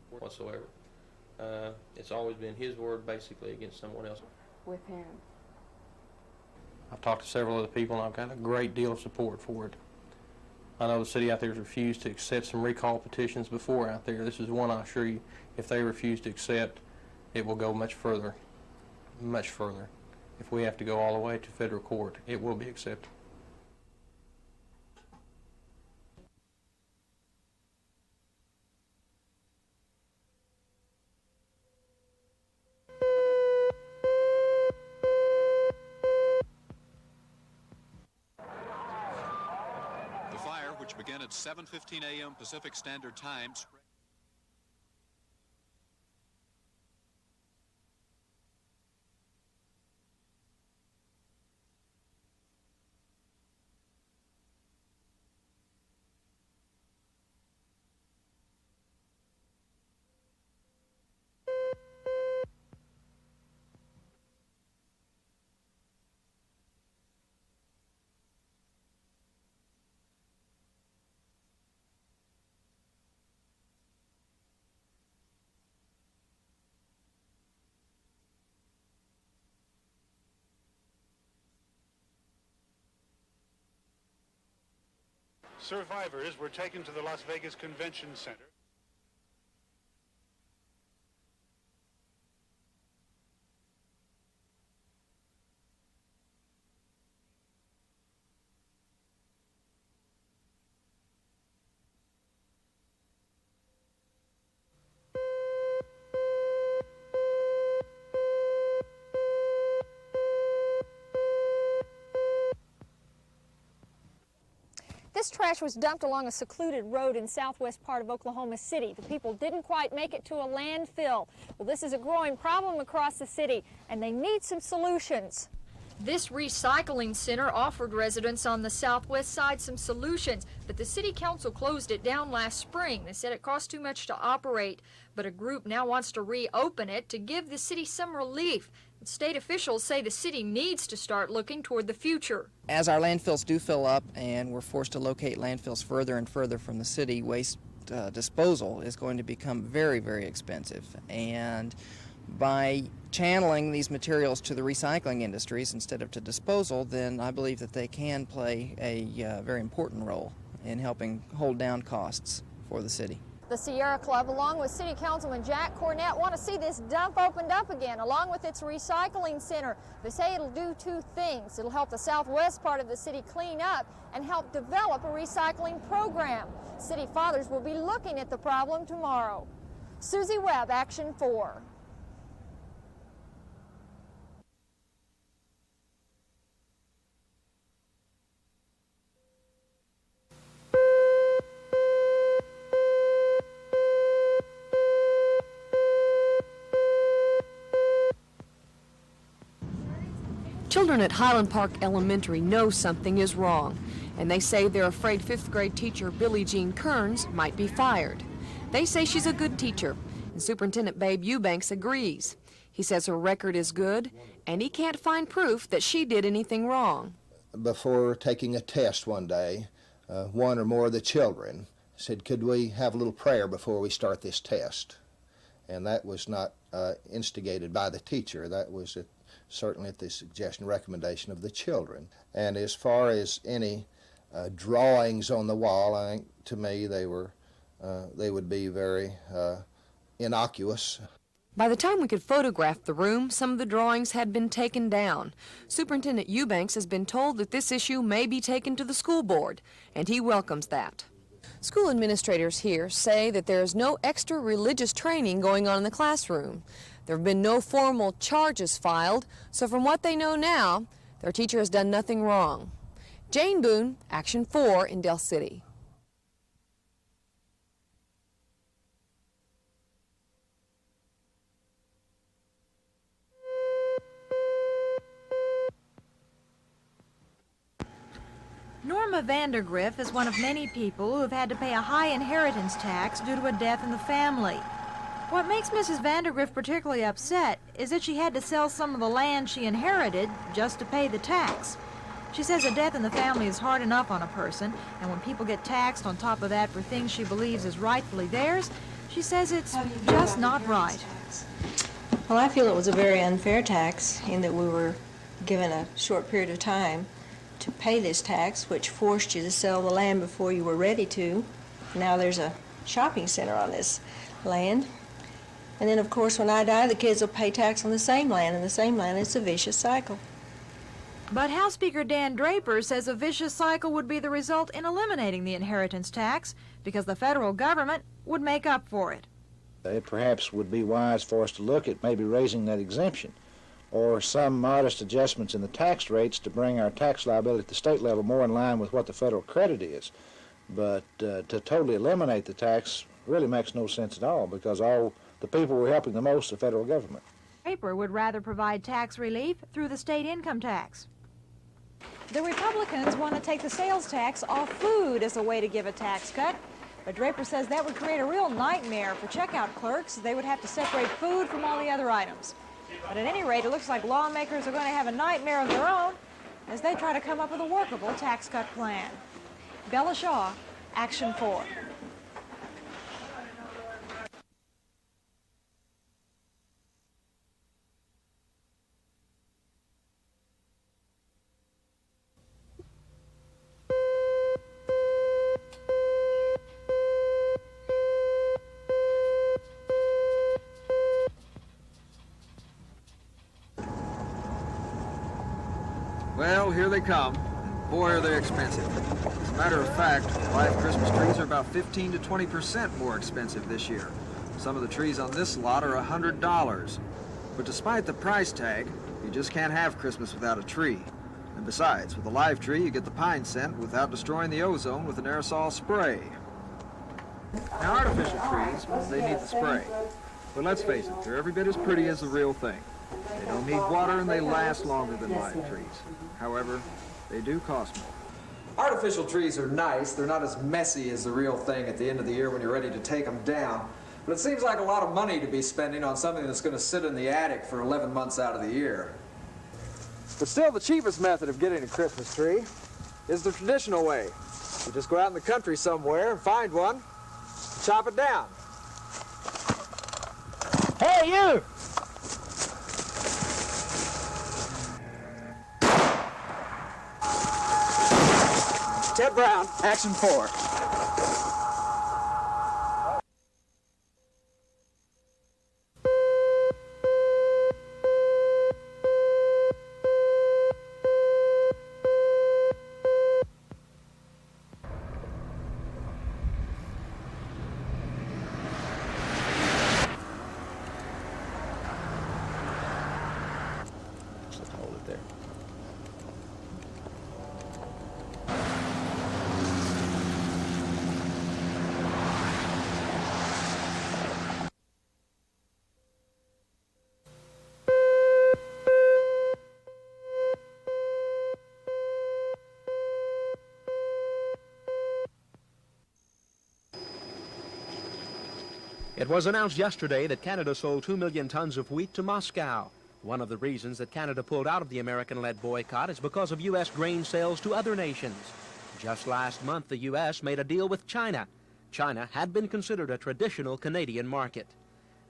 Whatsoever. It's always been his word basically against someone else. With him. I've talked to several other people and I've got a great deal of support for it. I know the city out there has refused to accept some recall petitions before out there. This is one I assure you, if they refuse to accept, it will go much further, much further. If we have to go all the way to federal court, it will be accepted. Which began at 7:15 a.m. Pacific Standard Time. Survivors were taken to the Las Vegas Convention Center. This trash was dumped along a secluded road in southwest part of Oklahoma City. The people didn't quite make it to a landfill. Well, this is a growing problem across the city, and they need some solutions. This recycling center offered residents on the southwest side some solutions, but the city council closed it down last spring. They said it cost too much to operate, but a group now wants to reopen it to give the city some relief. State officials say the city needs to start looking toward the future. As our landfills do fill up and we're forced to locate landfills further and further from the city, waste disposal is going to become very, very expensive. And by channeling these materials to the recycling industries instead of to disposal, then I believe that they can play a very important role in helping hold down costs for the city. The Sierra Club, along with City Councilman Jack Cornett, want to see this dump opened up again, along with its recycling center. They say it'll do two things. It'll help the southwest part of the city clean up and help develop a recycling program. City fathers will be looking at the problem tomorrow. Susie Webb, Action 4. Children at Highland Park Elementary know something is wrong, and they say they're afraid fifth grade teacher Billie Jean Kearns might be fired. They say she's a good teacher, and Superintendent Babe Eubanks agrees. He says her record is good, and he can't find proof that she did anything wrong. Before taking a test one day, one or more of the children said, "Could we have a little prayer before we start this test?" And that was not instigated by the teacher. That was certainly at the suggestion and recommendation of the children. And as far as any drawings on the wall, I think to me they would be very innocuous. By the time we could photograph the room, some of the drawings had been taken down. Superintendent Eubanks has been told that this issue may be taken to the school board, and he welcomes that. School administrators here say that there is no extra religious training going on in the classroom. There have been no formal charges filed, so from what they know now, their teacher has done nothing wrong. Jane Boone, Action 4 in Del City. Norma Vandergriff is one of many people who have had to pay a high inheritance tax due to a death in the family. What makes Mrs. Vandergriff particularly upset is that she had to sell some of the land she inherited just to pay the tax. She says a death in the family is hard enough on a person, and when people get taxed on top of that for things she believes is rightfully theirs, she says it's just not right. Well, I feel it was a very unfair tax in that we were given a short period of time to pay this tax, which forced you to sell the land before you were ready to. Now there's a shopping center on this land. And then, of course, when I die, the kids will pay tax on the same land, and the same land. It's a vicious cycle. But House Speaker Dan Draper says a vicious cycle would be the result in eliminating the inheritance tax because the federal government would make up for it. It perhaps would be wise for us to look at maybe raising that exemption or some modest adjustments in the tax rates to bring our tax liability at the state level more in line with what the federal credit is. But to totally eliminate the tax really makes no sense at all because all the people we're helping the most is the federal government. Draper would rather provide tax relief through the state income tax. The Republicans want to take the sales tax off food as a way to give a tax cut. But Draper says that would create a real nightmare for checkout clerks. They would have to separate food from all the other items. But at any rate, it looks like lawmakers are going to have a nightmare of their own as they try to come up with a workable tax cut plan. Bella Shaw, Action 4. Well, here they come. Boy, are they expensive. As a matter of fact, live Christmas trees are about 15 to 20% more expensive this year. Some of the trees on this lot are $100. But despite the price tag, you just can't have Christmas without a tree. And besides, with a live tree, you get the pine scent without destroying the ozone with an aerosol spray. Now, artificial trees, they need the spray. But let's face it, they're every bit as pretty as the real thing. They don't need water and they last longer than live trees. However, they do cost more. Artificial trees are nice. They're not as messy as the real thing at the end of the year when you're ready to take them down. But it seems like a lot of money to be spending on something that's going to sit in the attic for 11 months out of the year. But still, the cheapest method of getting a Christmas tree is the traditional way. You just go out in the country somewhere and find one, chop it down. Hey, you! Ted Brown, Action 4. Just hold it there. It was announced yesterday that Canada sold 2 million tons of wheat to Moscow. One of the reasons that Canada pulled out of the American-led boycott is because of U.S. grain sales to other nations. Just last month, the U.S. made a deal with China. China had been considered a traditional Canadian market.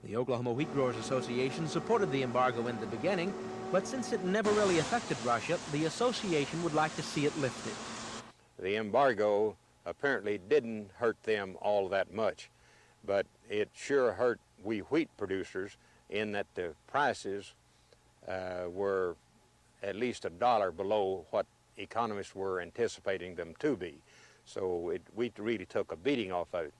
The Oklahoma Wheat Growers Association supported the embargo in the beginning, but since it never really affected Russia, the association would like to see it lifted. The embargo apparently didn't hurt them all that much, but it sure hurt we wheat producers in that the prices were at least $1 below what economists were anticipating them to be. So we really took a beating off of it.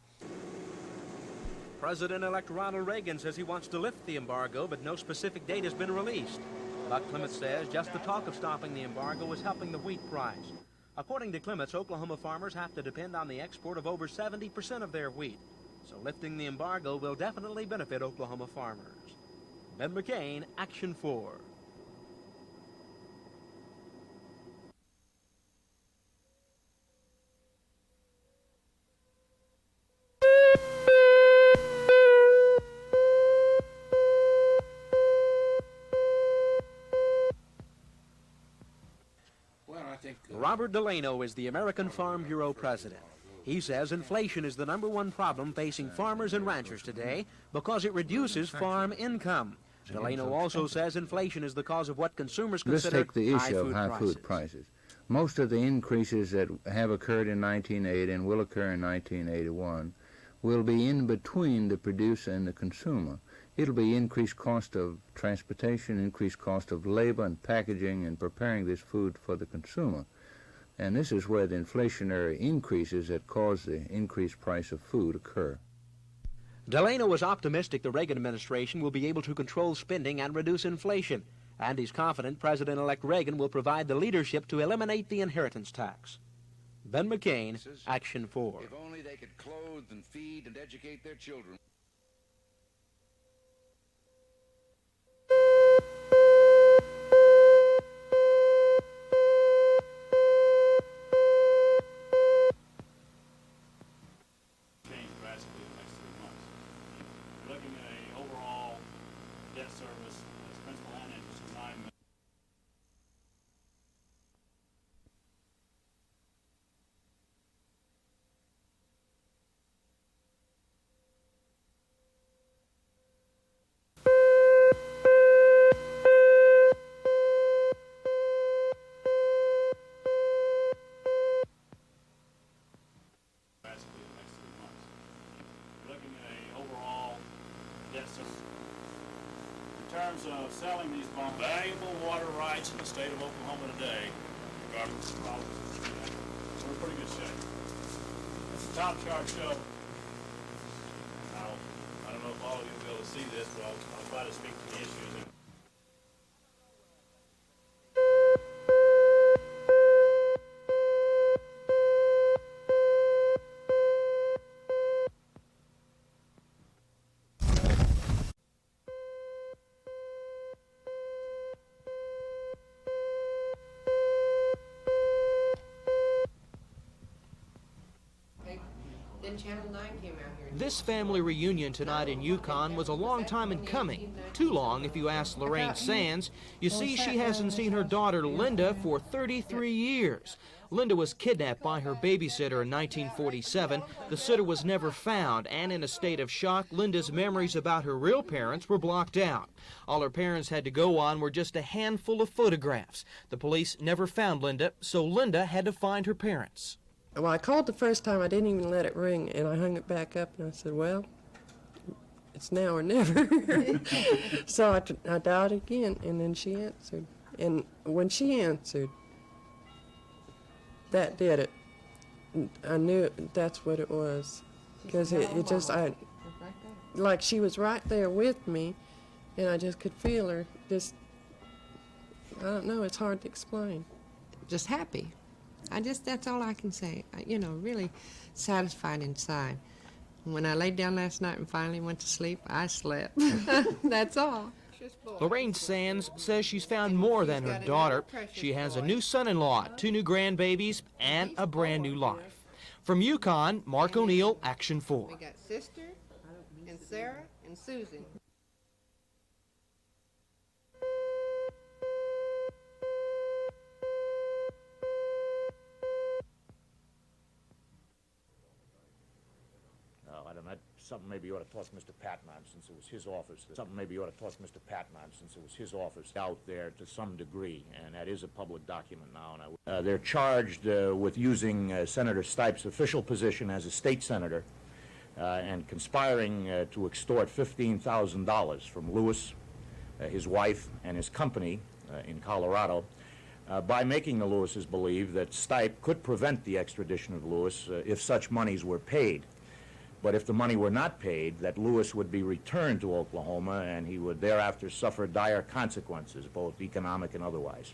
President-elect Ronald Reagan says he wants to lift the embargo, but no specific date has been released. Buck Clements says just the talk of stopping the embargo is helping the wheat price. According to Clements, Oklahoma farmers have to depend on the export of over 70% of their wheat. So lifting the embargo will definitely benefit Oklahoma farmers. Ben McCain, Action 4. Well, I think Robert Delano is the American Farm Bureau president. He says inflation is the #1 problem facing farmers and ranchers today because it reduces farm income. Delano also says inflation is the cause of what consumers consider Let's take the issue of high food prices. Most of the increases that have occurred in 1980 and will occur in 1981 will be in between the producer and the consumer. It'll be increased cost of transportation, increased cost of labor and packaging and preparing this food for the consumer. And this is where the inflationary increases that cause the increased price of food occur. Delano is optimistic the Reagan administration will be able to control spending and reduce inflation, and he's confident President-elect Reagan will provide the leadership to eliminate the inheritance tax. Ben McCain, Action 4. If only they could clothe and feed and educate their children. In terms of selling these valuable water rights in the state of Oklahoma today, regardless of problems, we're in pretty good shape. It's a top chart show. I don't know if all of you will be able to see this, but I'll try to speak to the issues. This family reunion tonight in Yukon was a long time in coming. Too long, if you ask Lorraine Sands. You see, she hasn't seen her daughter Linda for 33 years. Linda was kidnapped by her babysitter in 1947. The sitter was never found, and in a state of shock, Linda's memories about her real parents were blocked out. All her parents had to go on were just a handful of photographs. The police never found Linda, so Linda had to find her parents. Well, I called the first time. I didn't even let it ring, and I hung it back up, and I said, well, it's now or never. So I dialed again, and then she answered. And when she answered, that did it. I knew that's what it was, because it just, like she was right there with me, and I just could feel her. Just, I don't know, it's hard to explain. Just happy. That's all I can say. Really satisfied inside. When I laid down last night and finally went to sleep, I slept. That's all. Lorraine Sands says she's found more than her daughter. She has a new son-in-law, 2 new grandbabies, and a brand new life. From Yukon, Mark O'Neill, Action 4. We got Sister and Sarah and Susan. Something maybe you ought to talk to Mr. Patton on, since it was his office. Something maybe you ought to talk to Mr. Patton on, since it was his office out there to some degree, and that is a public document now. And they're charged with using Senator Stipe's official position as a state senator and conspiring to extort $15,000 from Lewis, his wife, and his company in Colorado by making the Lewises believe that Stipe could prevent the extradition of Lewis if such monies were paid. But if the money were not paid, that Lewis would be returned to Oklahoma and he would thereafter suffer dire consequences, both economic and otherwise.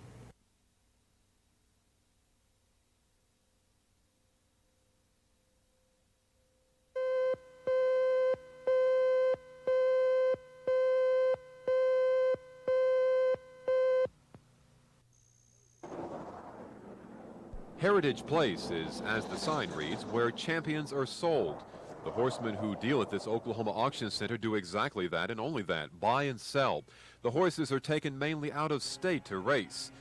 Heritage Place is, as the sign reads, where champions are sold. The horsemen who deal at this Oklahoma auction center do exactly that and only that, buy and sell. The horses are taken mainly out of state to race.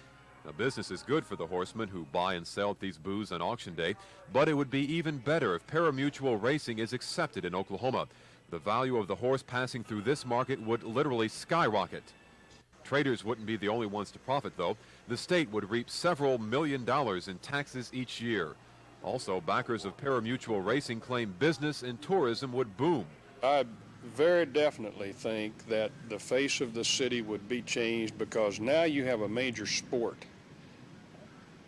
Now, business is good for the horsemen who buy and sell at these booths on auction day, but it would be even better if Pari-mutuel racing is accepted in Oklahoma. The value of the horse passing through this market would literally skyrocket. Traders wouldn't be the only ones to profit, though. The state would reap several $1 million in taxes each year. Also, backers of Pari-mutuel racing claim business and tourism would boom. I very definitely think that the face of the city would be changed because now you have a major sport.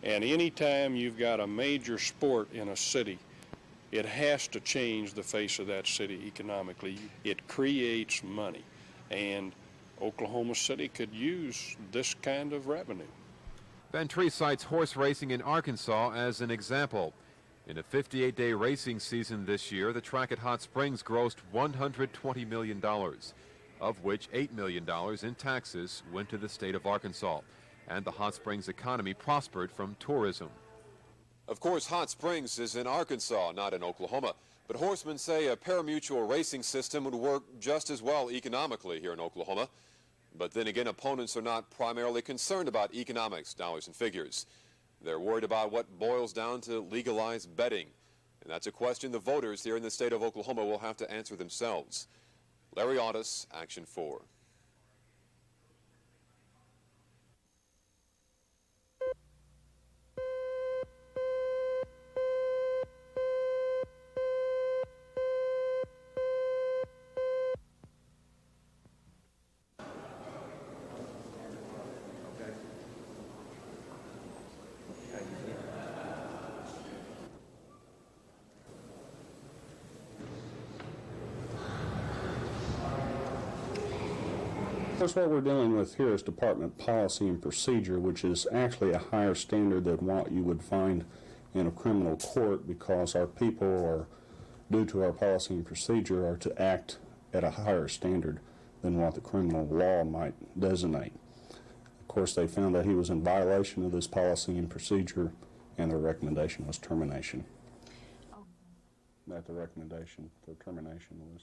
And anytime you've got a major sport in a city, it has to change the face of that city economically. It creates money. And Oklahoma City could use this kind of revenue. Ventry cites horse racing in Arkansas as an example. In a 58-day racing season this year, the track at Hot Springs grossed $120 million, of which $8 million in taxes went to the state of Arkansas. And the Hot Springs economy prospered from tourism. Of course, Hot Springs is in Arkansas, not in Oklahoma. But horsemen say a Pari-mutuel racing system would work just as well economically here in Oklahoma. But then again, opponents are not primarily concerned about economics, dollars and figures. They're worried about what boils down to legalized betting. And that's a question the voters here in the state of Oklahoma will have to answer themselves. Larry Audis, Action 4. Of course, what we're dealing with here is department policy and procedure, which is actually a higher standard than what you would find in a criminal court, because our people are, due to our policy and procedure, are to act at a higher standard than what the criminal law might designate. Of course, they found that he was in violation of this policy and procedure, and their recommendation was termination. That the recommendation for termination was.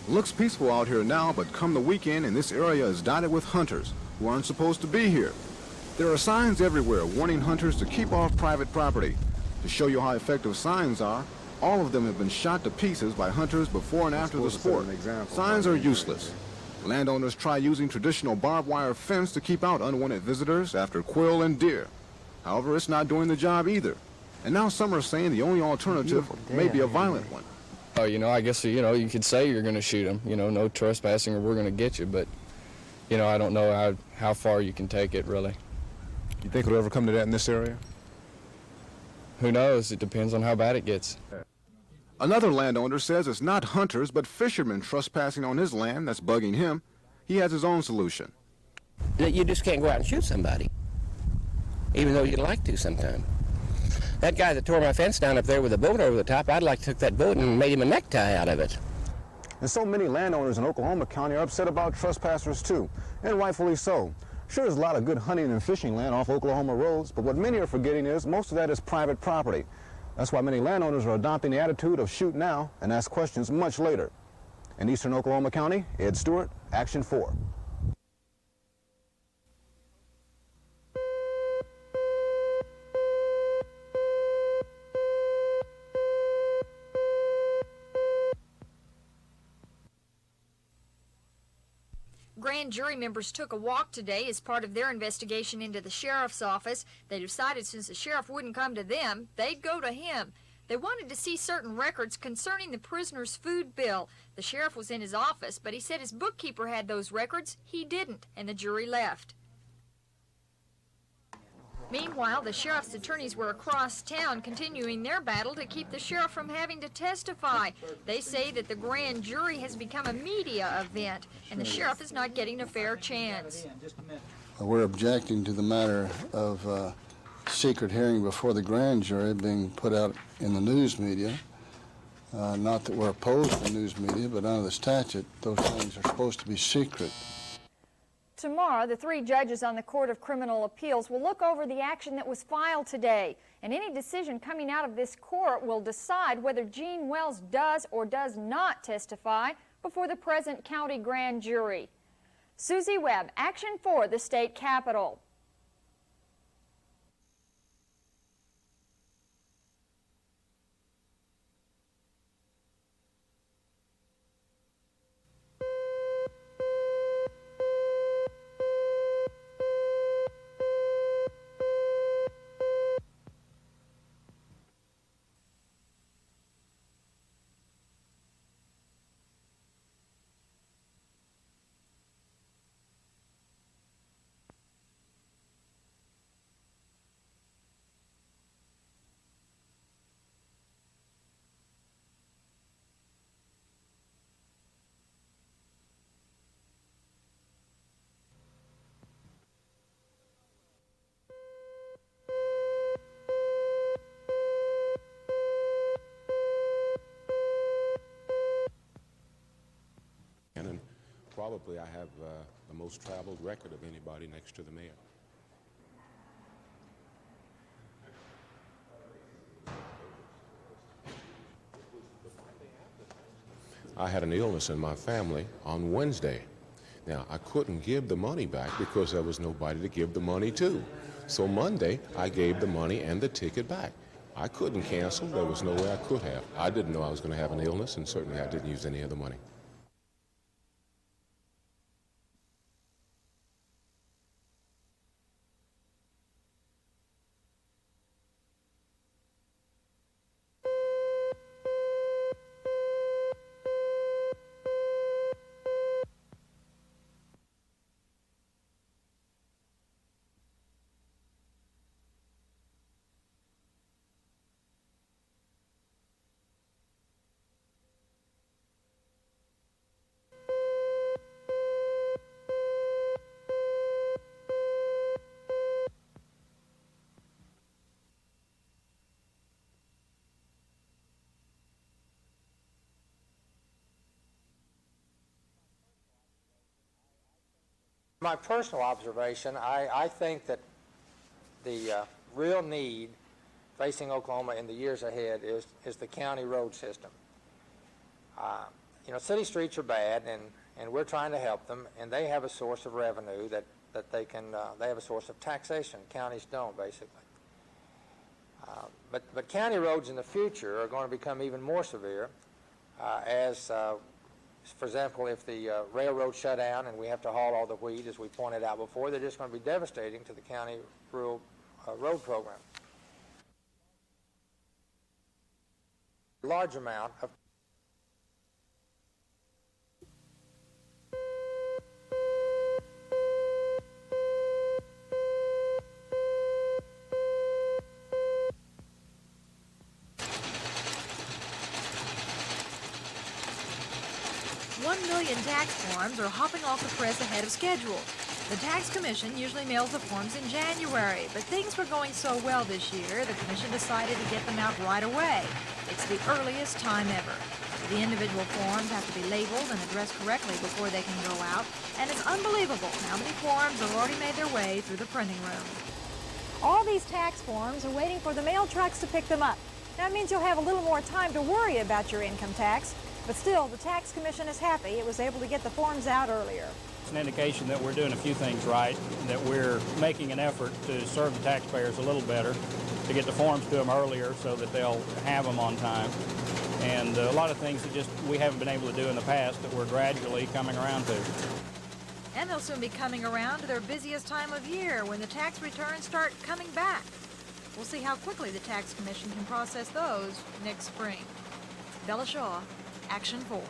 Looks peaceful out here now, but come the weekend and this area is dotted with hunters who aren't supposed to be here. There are signs everywhere warning hunters to keep off private property. To show you how effective signs are, all of them have been shot to pieces by hunters before and after the sport. Signs are useless. Landowners try using traditional barbed wire fence to keep out unwanted visitors after quail and deer. However, it's not doing the job either. And now some are saying the only alternative may be a violent one. I guess, you could say you're going to shoot them, no trespassing or we're going to get you, but, I don't know how far you can take it, really. You think it'll ever come to that in this area? Who knows? It depends on how bad it gets. Another landowner says it's not hunters, but fishermen trespassing on his land that's bugging him. He has his own solution. You just can't go out and shoot somebody, even though you'd like to sometime. That guy that tore my fence down up there with a boat over the top, I'd like to take that boat and made him a necktie out of it. And so many landowners in Oklahoma County are upset about trespassers too, and rightfully so. Sure, there's a lot of good hunting and fishing land off Oklahoma roads, but what many are forgetting is most of that is private property. That's why many landowners are adopting the attitude of shoot now and ask questions much later. In eastern Oklahoma County, Ed Stewart, Action 4. Grand jury members took a walk today as part of their investigation into the sheriff's office. They decided since the sheriff wouldn't come to them, they'd go to him. They wanted to see certain records concerning the prisoner's food bill. The sheriff was in his office, but he said his bookkeeper had those records. He didn't, and the jury left. Meanwhile, the sheriff's attorneys were across town continuing their battle to keep the sheriff from having to testify. They say that the grand jury has become a media event, and the sheriff is not getting a fair chance. We're objecting to the matter of secret hearing before the grand jury being put out in the news media. Not that we're opposed to the news media, but under the statute, those things are supposed to be secret. Tomorrow, the 3 judges on the Court of Criminal Appeals will look over the action that was filed today, and any decision coming out of this court will decide whether Gene Wells does or does not testify before the present county grand jury. Susie Webb, Action 4, the state capitol. Probably I have the most traveled record of anybody next to the mayor. I had an illness in my family on Wednesday. Now, I couldn't give the money back because there was nobody to give the money to. So Monday, I gave the money and the ticket back. I couldn't cancel. There was no way I could have. I didn't know I was going to have an illness, and certainly I didn't use any of the money. My personal observation, I think that the real need facing Oklahoma in the years ahead is the county road system. You know, city streets are bad, and we're trying to help them, and they have a source of revenue that they have a source of taxation. Counties don't, basically. But county roads in the future are going to become even more severe as for example, if the railroad shut down and we have to haul all the wheat, as we pointed out before, they're just going to be devastating to the county rural road program. A large amount of tax forms are hopping off the press ahead of schedule. The Tax Commission usually mails the forms in January, but things were going so well this year, the Commission decided to get them out right away. It's the earliest time ever. The individual forms have to be labeled and addressed correctly before they can go out, and it's unbelievable how many forms have already made their way through the printing room. All these tax forms are waiting for the mail trucks to pick them up. That means you'll have a little more time to worry about your income tax. But still, the Tax Commission is happy it was able to get the forms out earlier. It's an indication that we're doing a few things right, that we're making an effort to serve the taxpayers a little better, to get the forms to them earlier so that they'll have them on time. And a lot of things that we haven't been able to do in the past that we're gradually coming around to. And they'll soon be coming around to their busiest time of year when the tax returns start coming back. We'll see how quickly the Tax Commission can process those next spring. Bella Shaw, Action 4.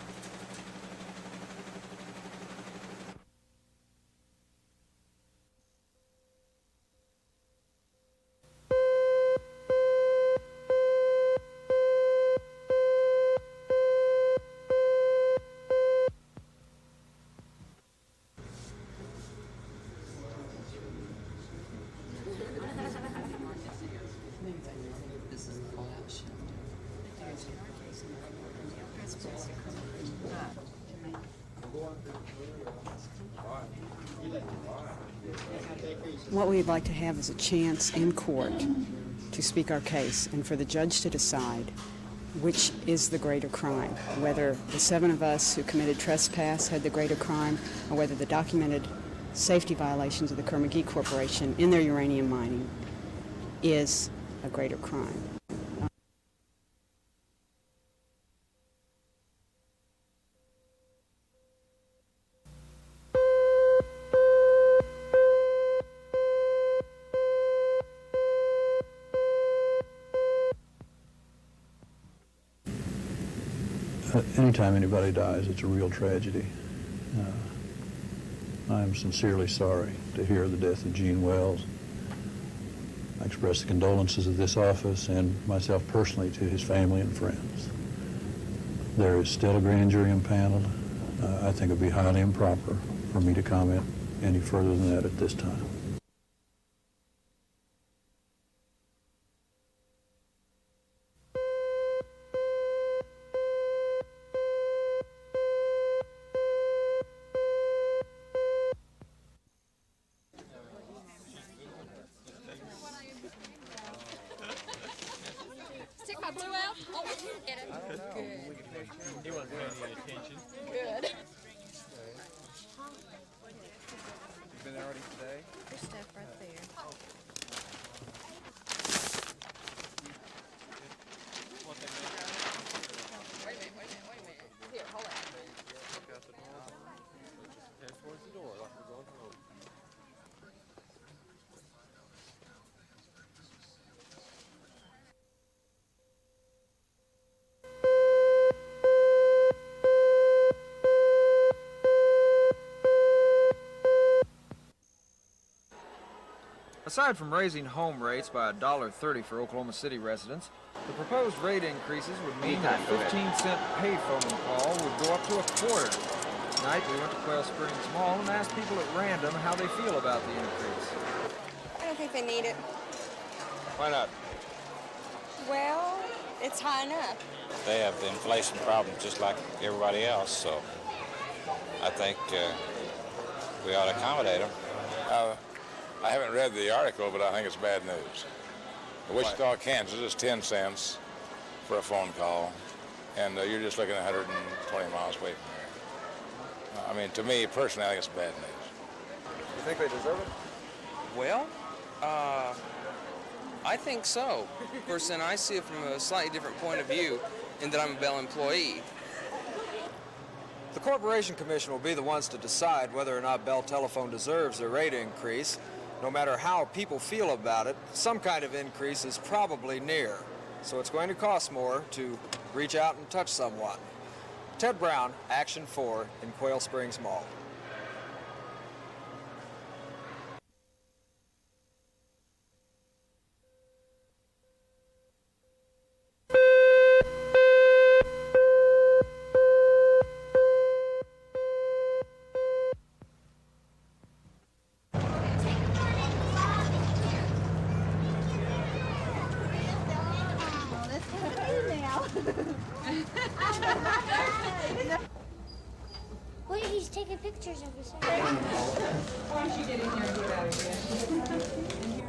What we'd like to have is a chance in court to speak our case and for the judge to decide which is the greater crime, whether the 7 of us who committed trespass had the greater crime or whether the documented safety violations of the Kerr McGee Corporation in their uranium mining is a greater crime. Anytime anybody dies, it's a real tragedy. I am sincerely sorry to hear the death of Gene Wells. I express the condolences of this office and myself personally to his family and friends. There is still a grand jury impaneled. I think it would be highly improper for me to comment any further than that at this time. Stick my blue out? Oh, we can get it. I don't know. Good. He wasn't paying any attention. Good. You been there already today? There's stuff right there. Wait a minute. Here, hold on. Look out the door. Head towards the door like we're going home. Aside from raising home rates by $1.30 for Oklahoma City residents, the proposed rate increases would mean that a 15-cent payphone call would go up to a quarter. Tonight we went to Quail Springs Mall and asked people at random how they feel about the increase. I don't think they need it. Why not? Well, it's high enough. They have the inflation problem just like everybody else, so I think we ought to accommodate them. I haven't read the article, but I think it's bad news. Wichita, Kansas is 10 cents for a phone call, and you're just looking at 120 miles away from here. I mean, to me, personally, I think it's bad news. You think they deserve it? Well, I think so. Of course, then I see it from a slightly different point of view in that I'm a Bell employee. The Corporation Commission will be the ones to decide whether or not Bell Telephone deserves a rate increase. No matter how people feel about it, some kind of increase is probably near. So it's going to cost more to reach out and touch someone. Ted Brown, Action 4 in Quail Springs Mall. Wait, he's taking pictures of us. Why don't you get in here and get out of here?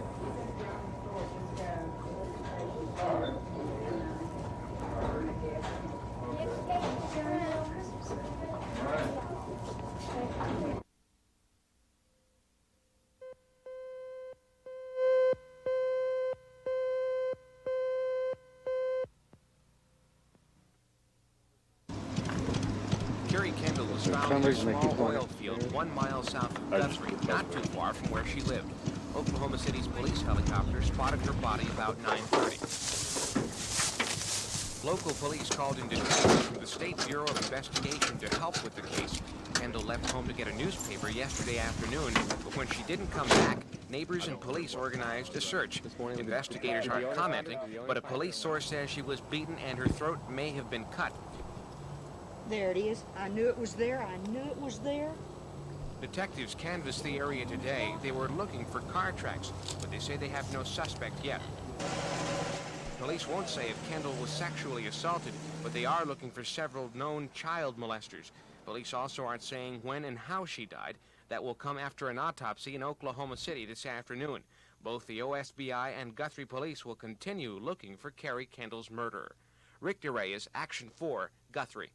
Carrie Kendall was found in a small oil field 1 mile south of Guthrie, not too far from where she lived. Oklahoma City's police helicopter spotted her body about 9:30. Local police called in detectives from the State Bureau of Investigation to help with the case. Kendall left home to get a newspaper yesterday afternoon, but when she didn't come back, neighbors and police organized a search. Investigators aren't commenting, but a police source says she was beaten and her throat may have been cut. There it is. I knew it was there. I knew it was there. Detectives canvassed the area today. They were looking for car tracks, but they say they have no suspect yet. Police won't say if Kendall was sexually assaulted, but they are looking for several known child molesters. Police also aren't saying when and how she died. That will come after an autopsy in Oklahoma City this afternoon. Both the OSBI and Guthrie police will continue looking for Carrie Kendall's murderer. Rick DeRay is Action 4, Guthrie.